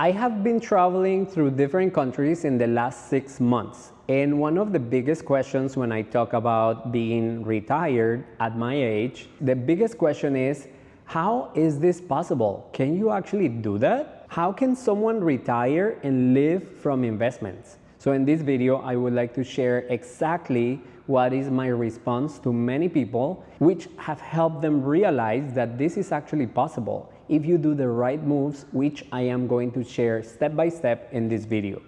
I have been traveling through different countries in the last 6 months. And one of the biggest questions when I talk about being retired at my age, the biggest question is, how is this possible? Can you actually do that? How can someone retire and live from investments? So in this video, I would like to share exactly what is my response to many people, which have helped them realize that this is actually possible if you do the right moves, which I am going to share step by step in this video.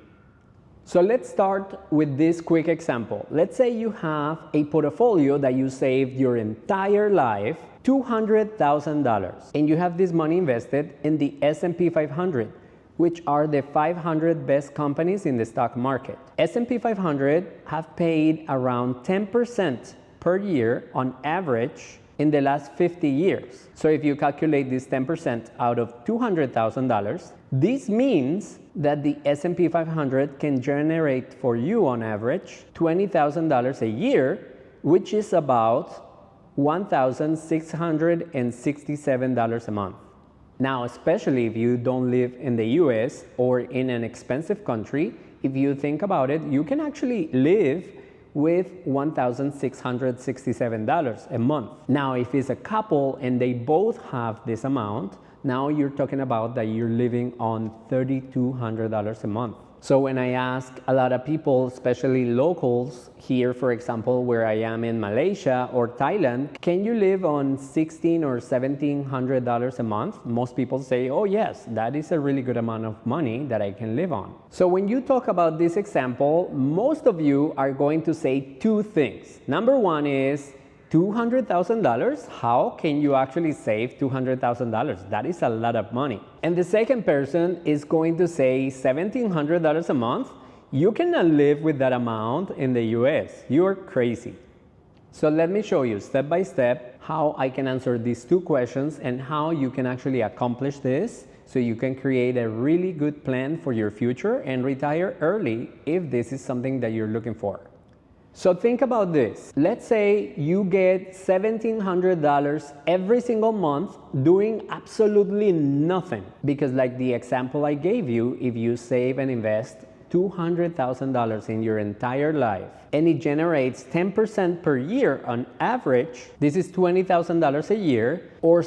So let's start with this quick example. Let's say you have a portfolio that you saved your entire life, $200,000, and you have this money invested in the S&P 500, which are the 500 best companies in the stock market. S&P 500 have paid around 10% per year on average in the last 50 years. So if you calculate this 10% out of $200,000, this means that the S&P 500 can generate for you on average $20,000 a year, which is about $1,667 a month. Now, especially if you don't live in the US or in an expensive country, if you think about it, you can actually live with $1,667 a month. Now, if it's a couple and they both have this amount, now you're talking about that you're living on $3,200 a month. So when I ask a lot of people, especially locals here, for example, where I am in Malaysia or Thailand, can you live on $1,600 or $1,700 a month? Most people say, oh yes, that is a really good amount of money that I can live on. So when you talk about this example, most of you are going to say two things. Number one is, $200,000? How can you actually save $200,000? That is a lot of money. And the second person is going to say $1,700 a month. You cannot live with that amount in the US. You're crazy. So let me show you step by step how I can answer these two questions and how you can actually accomplish this so you can create a really good plan for your future and retire early if this is something that you're looking for. So think about this. Let's say you get $1,700 every single month doing absolutely nothing. Because like the example I gave you, if you save and invest $200,000 in your entire life and it generates 10% per year on average, this is $20,000 a year or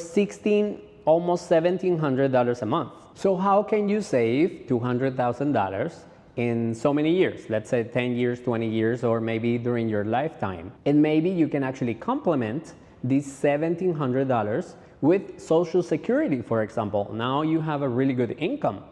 almost $1,700 a month. So how can you save $200,000 in so many years, let's say 10 years, 20 years, or maybe during your lifetime? And maybe you can actually complement these $1,700 with Social Security, for example. Now you have a really good income.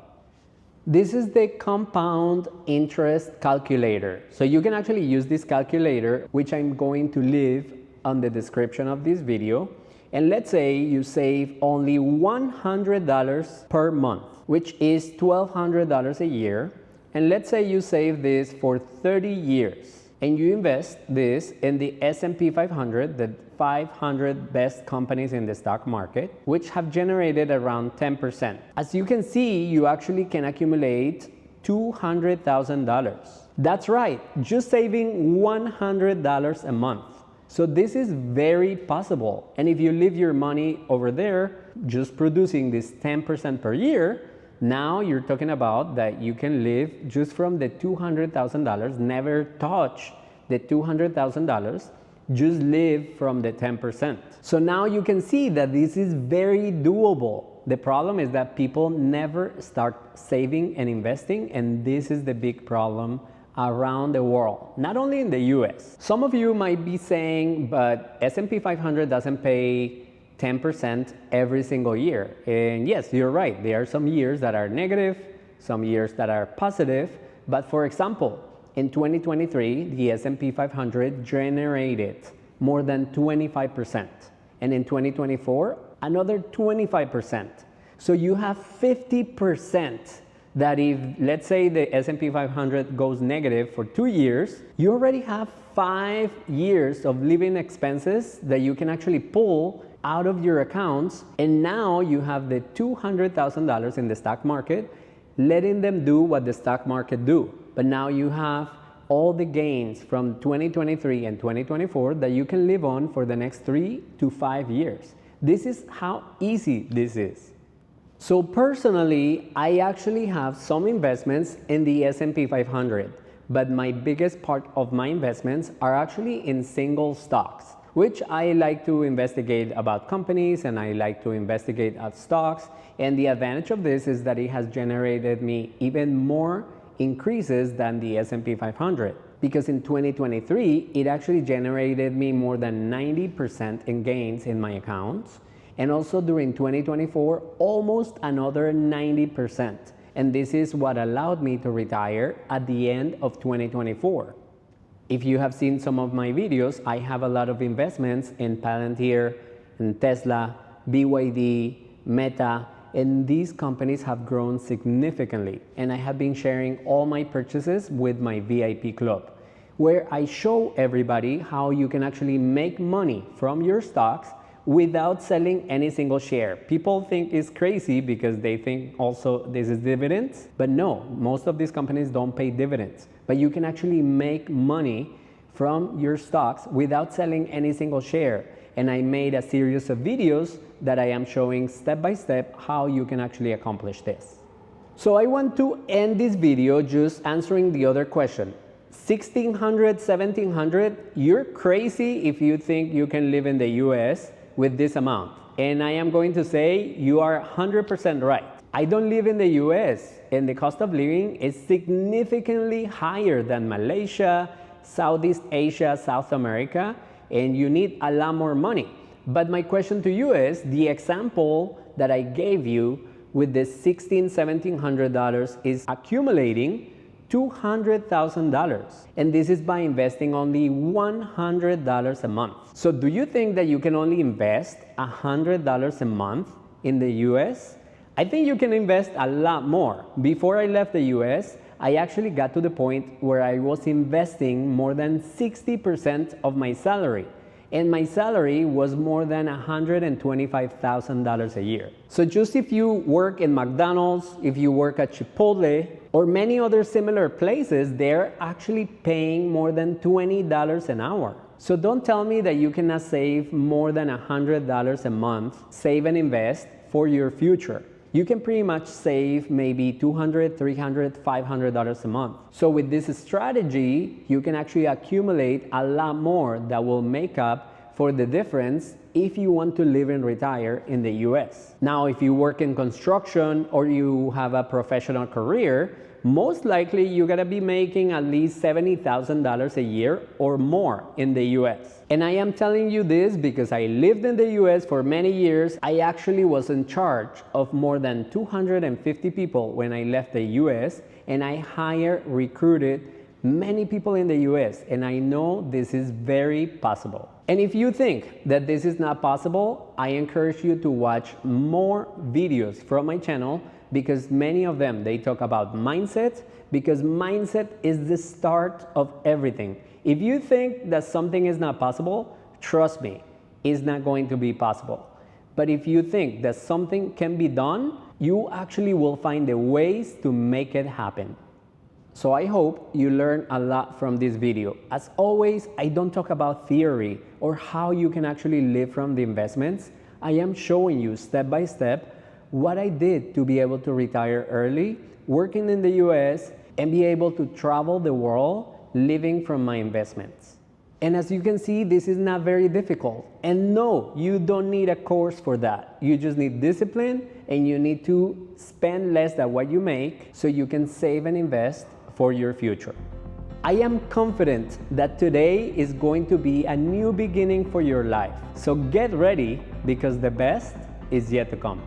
This is the compound interest calculator. So you can actually use this calculator, which I'm going to leave on the description of this video. And let's say you save only $100 per month, which is $1,200 a year. And let's say you save this for 30 years and you invest this in the S&P 500, the 500 best companies in the stock market, which have generated around 10%. As you can see, you actually can accumulate $200,000. That's right, just saving $100 a month. So this is very possible. And if you leave your money over there, just producing this 10% per year, now you're talking about that you can live just from the $200,000, never touch the $200,000, just live from the 10%. So now you can see that this is very doable. The problem is that people never start saving and investing, and this is the big problem around the world, not only in the US. Some of you might be saying, but S&P 500 doesn't pay 10% every single year. And yes, you're right. There are some years that are negative, some years that are positive. But for example, in 2023, the S&P 500 generated more than 25%. And in 2024, another 25%. So you have 50% that if, let's say, the S&P 500 goes negative for 2 years, you already have 5 years of living expenses that you can actually pull out of your accounts, and now you have the $200,000 in the stock market, letting them do what the stock market do. But now you have all the gains from 2023 and 2024 that you can live on for the next 3 to 5 years. This is how easy this is. So personally, I actually have some investments in the S&P 500, but my biggest part of my investments are actually in single stocks, which I like to investigate about companies and I like to investigate at stocks. And the advantage of this is that it has generated me even more increases than the S&P 500. Because in 2023, it actually generated me more than 90% in gains in my accounts. And also during 2024, almost another 90%. And this is what allowed me to retire at the end of 2024. If you have seen some of my videos, I have a lot of investments in Palantir, in Tesla, BYD, Meta, and these companies have grown significantly. And I have been sharing all my purchases with my VIP club, where I show everybody how you can actually make money from your stocks without selling any single share. People think it's crazy because they think also this is dividends, but no, most of these companies don't pay dividends. But you can actually make money from your stocks without selling any single share. And I made a series of videos that I am showing step by step how you can actually accomplish this. So I want to end this video just answering the other question. 1600, 1700, you're crazy if you think you can live in the US with this amount. And I am going to say you are 100% right. I don't live in the US and the cost of living is significantly higher than Malaysia, Southeast Asia, South America, and you need a lot more money. But my question to you is, the example that I gave you with the $1,600, $1,700 is accumulating $200,000. And this is by investing only $100 a month. So do you think that you can only invest $100 a month in the US? I think you can invest a lot more. Before I left the US, I actually got to the point where I was investing more than 60% of my salary. And my salary was more than $125,000 a year. So just if you work in McDonald's, if you work at Chipotle, or many other similar places, they're actually paying more than $20 an hour. So don't tell me that you cannot save more than $100 a month, save and invest for your future. You can pretty much save maybe $200, $300, $500 a month. So with this strategy, you can actually accumulate a lot more that will make up for the difference if you want to live and retire in the US. Now, if you work in construction or you have a professional career, most likely you're gonna be making at least $70,000 a year or more in the US. And I am telling you this because I lived in the US for many years. I actually was in charge of more than 250 people when I left the US, and I recruited many people in the US, and I know this is very possible. And if you think that this is not possible, I encourage you to watch more videos from my channel, because many of them, they talk about mindset, because mindset is the start of everything. If you think that something is not possible, trust me, it's not going to be possible. But if you think that something can be done, you actually will find the ways to make it happen. So I hope you learn a lot from this video. As always, I don't talk about theory or how you can actually live from the investments. I am showing you step by step what I did to be able to retire early, working in the US, and be able to travel the world living from my investments. And as you can see, this is not very difficult. And no, you don't need a course for that. You just need discipline, and you need to spend less than what you make so you can save and invest for your future. I am confident that today is going to be a new beginning for your life. So get ready, because the best is yet to come.